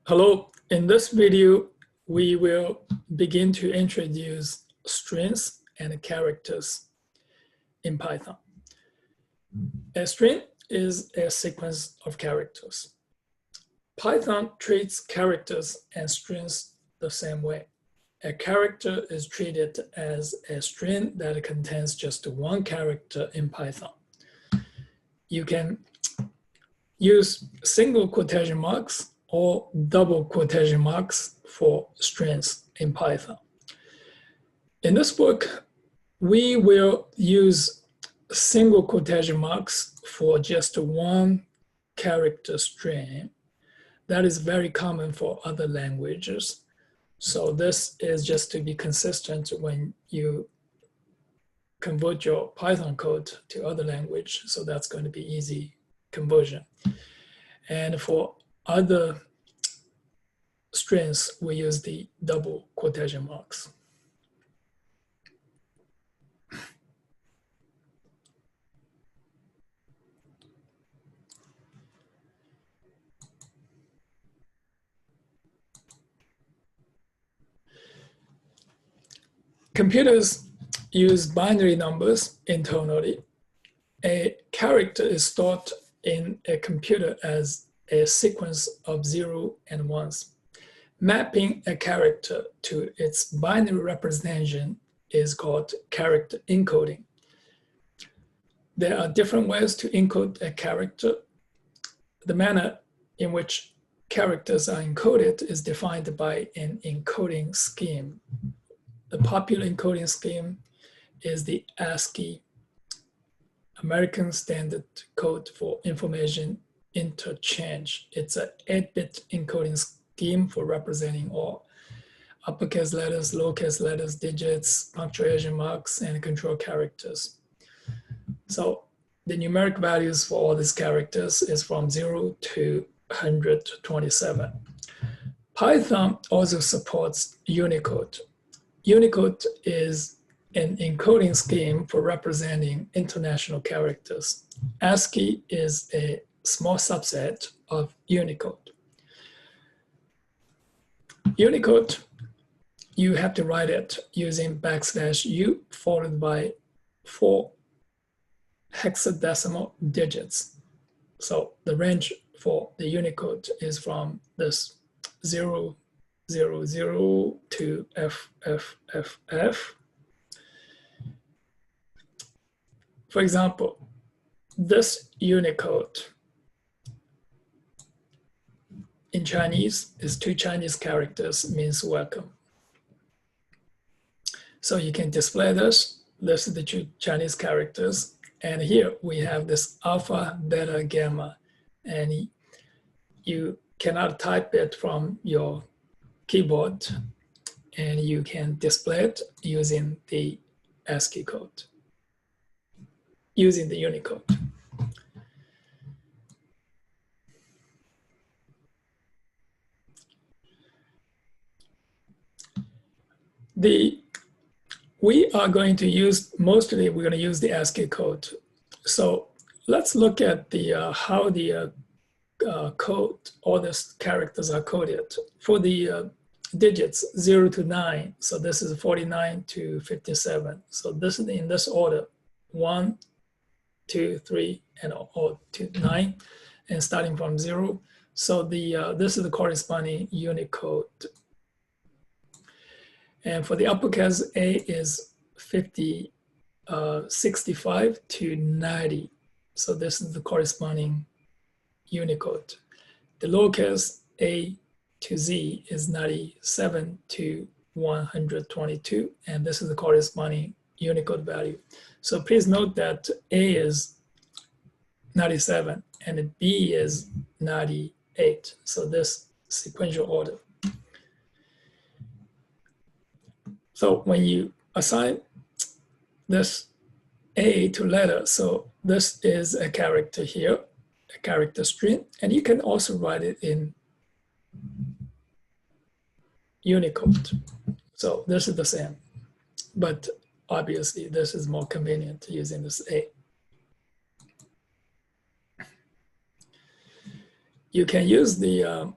Hello, in this video, we will begin to introduce strings and characters in Python. A string is a sequence of characters. Python treats characters and strings the same way. A character is treated as a string that contains just one character in Python. You can use single quotation marks or double quotation marks for strings in Python. In this book, we will use single quotation marks for just one character string. That is very common for other languages. So this is just to be consistent when you convert your Python code to other language. So that's going to be easy conversion. And for other strings, we use the double quotation marks. Computers use binary numbers internally. A character is stored in a computer as a sequence of 0 and 1s. Mapping a character to its binary representation is called character encoding. There are different ways to encode a character. The manner in which characters are encoded is defined by an encoding scheme. The popular encoding scheme is the ASCII, American Standard Code for Information Interchange. It's an 8-bit encoding scheme for representing all uppercase letters, lowercase letters, digits, punctuation marks, and control characters. So the numeric values for all these characters is from 0 to 127. Python also supports Unicode. Unicode is an encoding scheme for representing international characters. ASCII is a small subset of Unicode. Unicode, you have to write it using \u followed by 4 hexadecimal digits. So the range for the Unicode is from this 0, 0, 0 to FFFF. For example, this Unicode in Chinese is 2 Chinese characters, means welcome. So you can display this. This is the 2 Chinese characters. And here we have this alpha, beta, gamma. And you cannot type it from your keyboard. And you can display it using the ASCII code, using the Unicode. We are going to use, mostly we're going to use the ASCII code. So let's look at the how the code, all these characters are coded. For the digits 0 to 9, so this is 49 to 57. So this is in this order, 1, 2, 3, and or to 9, and starting from 0. So the this is the corresponding Unicode. And for the uppercase, A is 65 to 90. So this is the corresponding Unicode. The lowercase A to Z is 97 to 122. And this is the corresponding Unicode value. So please note that A is 97 and B is 98. So this sequential order. So when you assign this A to letter, so this is a character here, a character string, and you can also write it in Unicode. So this is the same, but obviously this is more convenient using this A. You can use the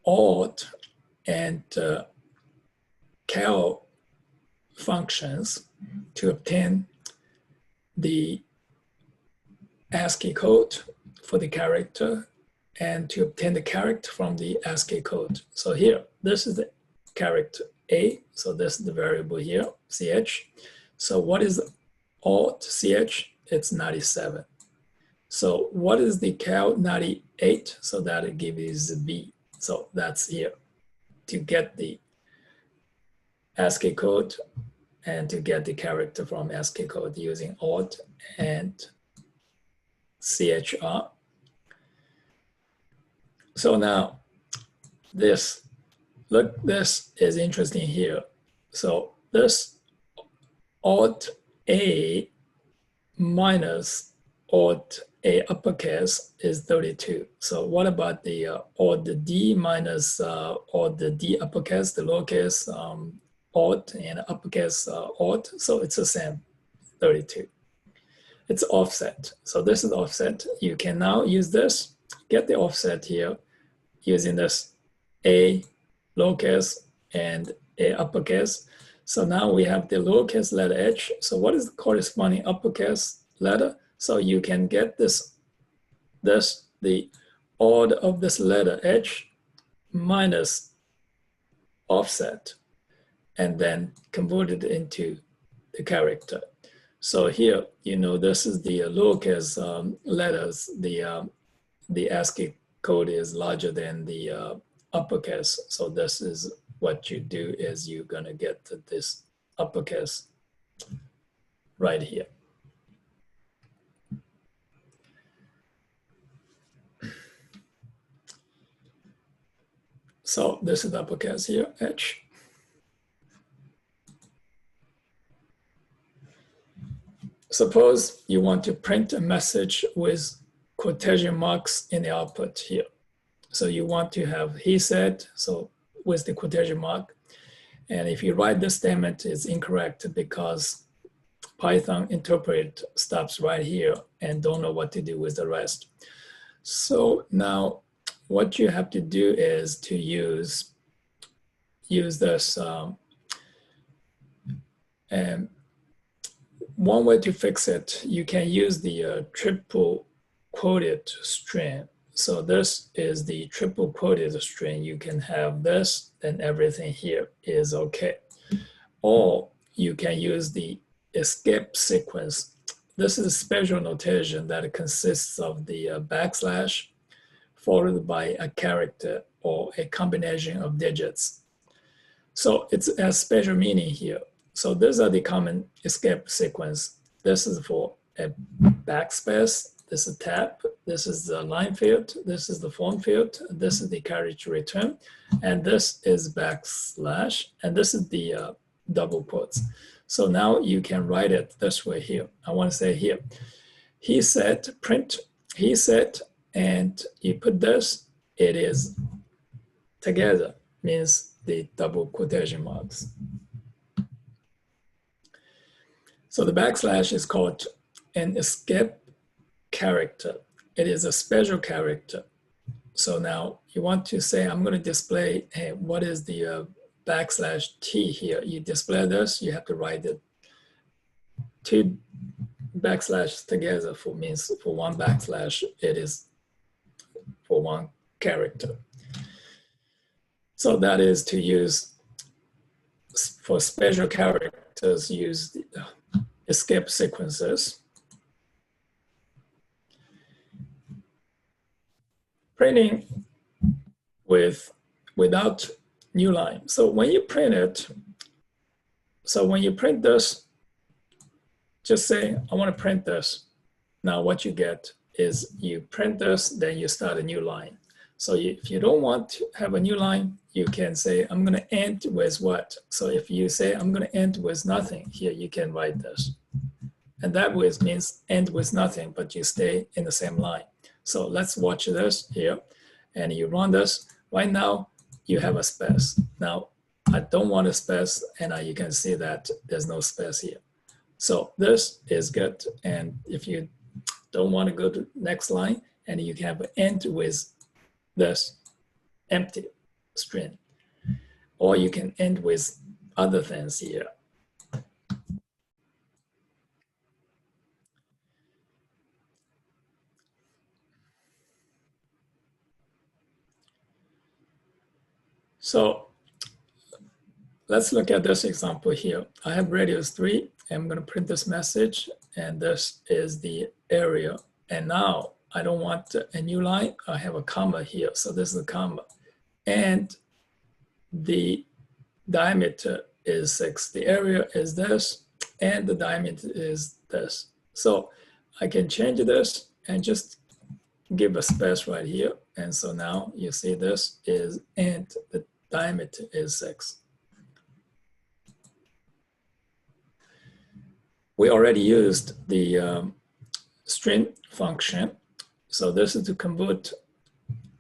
odd and cal functions to obtain the ASCII code for the character and to obtain the character from the ASCII code. So here, this is the character A. So this is the variable here, CH. So what is odd CH? It's 97. So what is the cal 98? So that it gives you B. So that's here to get the ASCII code and to get the character from ASCII code using odd and CHR. So now this is interesting here. So this odd A minus odd A uppercase is 32. So what about the odd D minus odd D uppercase, the lowercase odd and uppercase odd? So it's the same, 32. It's offset. So this is offset. You can now use this, get the offset here using this A lowercase and A uppercase. So now we have the lowercase letter H. So what is the corresponding uppercase letter? So you can get the odd of this letter H minus offset and then convert it into the character. So here, this is the lowercase letters. The ASCII code is larger than the uppercase. So this is what you do is you're gonna get this uppercase right here. So this is uppercase here, H. Suppose you want to print a message with quotation marks in the output here. So you want to have he said, so with the quotation mark. And if you write this statement, it's incorrect because Python interpret stops right here and don't know what to do with the rest. So now what you have to do is to use this and one way to fix it, you can use the triple quoted string. So this is the triple quoted string. You can have this and everything here is okay. Or you can use the escape sequence. This is a special notation that consists of the backslash followed by a character or a combination of digits. So it's a special meaning here. So these are the common escape sequence. This is for a backspace, this is tab, this is the line field, this is the font field, this is the character return, and this is backslash, and this is the double quotes. So now you can write it this way here. I want to say here, he said, print, he said, and you put this, it is together, means the double quotation marks. So the backslash is called an escape character. It is a special character. So now you want to say, I'm going to display, hey, what is the backslash T here? You display this, you have to write it two backslashes together for means for one backslash, it is for one character. So that is to use for special characters, use the escape sequences. Printing without new line. So when you print it, so when you print this, just say, I want to print this. Now what you get is you print this, then you start a new line. So if you don't want to have a new line, you can say, I'm going to end with what? So if you say, I'm going to end with nothing, here you can write this. And that means end with nothing, but you stay in the same line. So let's watch this here. And you run this. Right now, you have a space. Now, I don't want a space, and you can see that there's no space here. So this is good. And if you don't want to go to the next line, and you can have an end with this empty. string. Or you can end with other things here. So let's look at this example here. I have radius 3. I'm going to print this message, and this is the area. And now I don't want a new line. I have a comma here. So this is a comma. And the diameter is 6. The area is this, and the diameter is this. So I can change this and just give a space right here. And so now you see this is, and the diameter is 6. We already used the string function. So this is to convert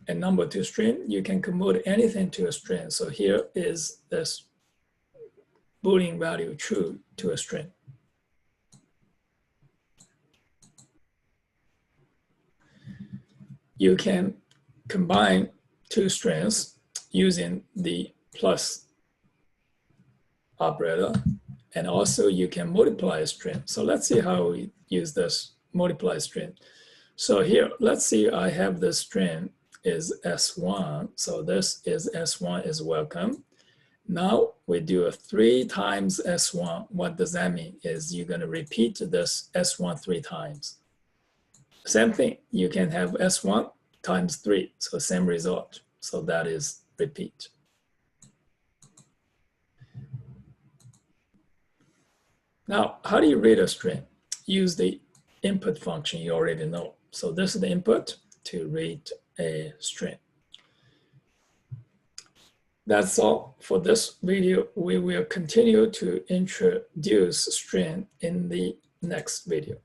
a number to a string. You can convert anything to a string. So here is this Boolean value true to a string. You can combine two strings using the plus operator, and also you can multiply a string. So let's see how we use this multiply string. So here, let's see, I have this string is S1. So this is S1 is welcome. Now we do a 3 times S1. What does that mean? Is you're going to repeat this S1 3 times. Same thing, you can have S1 times 3, so same result. So that is repeat. Now, how do you read a string? Use the input function you already know. So this is the input to read a string. That's all for this video. We will continue to introduce string in the next video.